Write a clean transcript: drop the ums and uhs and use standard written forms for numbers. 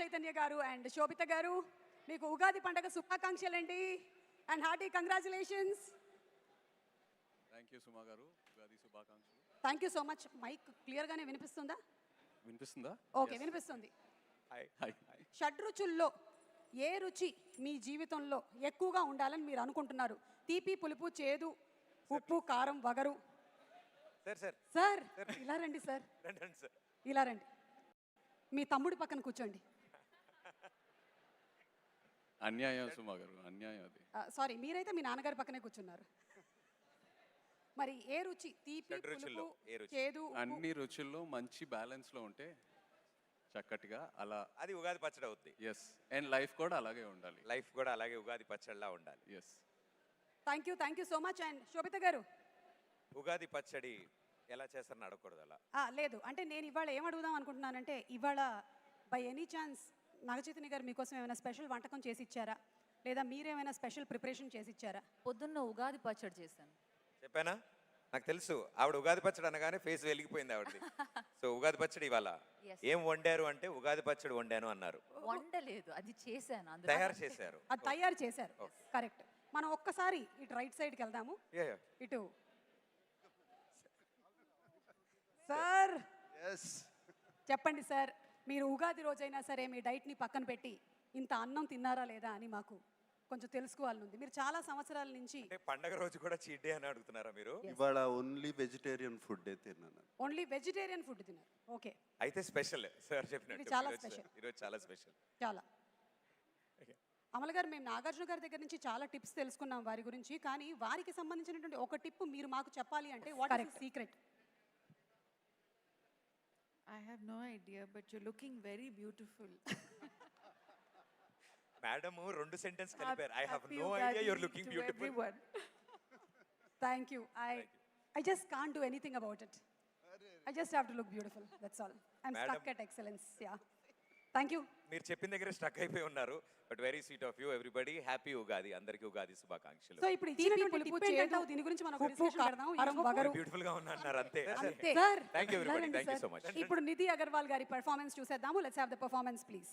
చైతన్య గారు అండ్ శోభిత గారు మీకు ఉగాది పండుగ శుభాకాంక్షలండి and hearty congratulations. Thank you Suma గారు, ఉగాది శుభాకాంక్షలు. Thank you so much. Mike క్లియర్గానే వినిపిస్తుందా? వినిపిస్తుందా? ఓకే, వినిపిస్తుంది. Hi hi. షడ్రుచుల్లో ఏ రుచి మీ జీవితంలో ఎక్కువగా ఉండాలని మీరు అనుకుంటున్నారు? తీపి, పులుపు, చేదు, ఉప్పు, కారం, వగరు. సార్ ఇలా రండి సార్, ఇలా రండి. మీ తమ్ముడి పక్కన కూర్చోండి. అన్యాయం సుమా గారు, అన్యాయం అది. సారీ, మీరైతే మీ నాన్నగారి పక్కనే కూర్చున్నారు. మరి ఏ రుచి? తీపి, పులుపు, చేదు, అన్ని రుచుల్లో మంచి బ్యాలెన్స్ లో ఉంటే చక్కటిగా అలా అది ఉగాది పచ్చడి అవుద్ది. ఎస్, అండ్ లైఫ్ కూడా అలాగే ఉండాలి. లైఫ్ కూడా అలాగే ఉగాది పచ్చడిలా ఉండాలి. Yes. Thank you so much. And Sobhita గారు, ఉగాది పచ్చడి ఎలా చేస్తారని అడగకూడదు అలా. లేదు అంటే నేను ఇవాళ ఏం అడుగుదాం అనుకుంటున్నానంటే, ఇవాళ బై ఎనీ ఛాన్స్ నాగచైతన్య గారు మీకోసం ఏమైనా స్పెషల్ వంటకం చేసి ఇచ్చారా, లేదా మీరేమైనా స్పెషల్ ప్రిపరేషన్ చేసి ఇచ్చారా? పొద్దున్న ఉగాది పచ్చడి చేశాను. చెప్పానా? నాకు తెలుసు ఆవిడ ఉగాది పచ్చడి అనగానే ఫేస్ వెలిగిపోయింది ఆవిడది. సో ఉగాది పచ్చడి ఇవాళ ఏం వండారు అంటే ఉగాది పచ్చడి వండాను అన్నారు. వండలేదు, అది చేశాను, తయారు చేశారు. అది తయారు చేశారు, కరెక్ట్. మనం ఒక్కసారి ఇటు రైట్ సైడ్కి వెళ్దాము. ఇటు సార్ చెప్పండి సార్, మీరు ఉగాది రోజైనా సరే మీ డైట్ని పక్కన పెట్టి ఇంత అన్నం తిన్నారా లేదా అని మాకు కొంచెం తెలుసుకోవాలని ఉంది. మీరు చాలా సంవత్సరాల నుంచి పండగ రోజు కూడా చీట్ డే అని అడుగుతున్నారా మీరు? ఇవాళ ఓన్లీ వెజిటేరియన్ ఫుడ్ తిన్నాను. ఓన్లీ వెజిటేరియన్ ఫుడ్ తిన్నారు. ఓకే, అయితే స్పెషల్ సార్ చెప్పినట్టు చాలా స్పెషల్. ఈరోజు చాలా స్పెషల్. చాలా. అమల గారు, మేము నాగార్జున గారి దగ్గర నుంచి చాలా టిప్స్ తెలుసుకున్నాం వారి గురించి, కానీ వారికి సంబంధించినటువంటి ఒక టిప్ మీరు మాకు చెప్పాలి అంటే what is the secret? I have no idea, but you're looking very beautiful. Madam రెండు సెంటెన్స్ కలిపారు. I have no idea, you're looking beautiful. Thank you. I just can't do anything about it. I just have to look beautiful. That's all. I'm stuck at excellence. Yeah. Thank you. మీరు చెప్పిన దగ్గర stuck అయిపోయి ఉన్నారు. But very sweet of you. Everybody happy Ugadi. అందరికీ ఉగాది శుభాకాంక్షలు. So ఇప్పుడు ఇచ్చినటువంటి tip ఏంటో దీని గురించి మనం డిస్కషన్ పెడదాం. బ్యూటిఫుల్ గా ఉన్నారు అంతే. Sir thank you everybody. Thank you so much. ఇప్పుడు నిధి అగర్వాల్ గారి పెర్ఫార్మెన్స్ చూసేద్దాము. Let's have the performance please.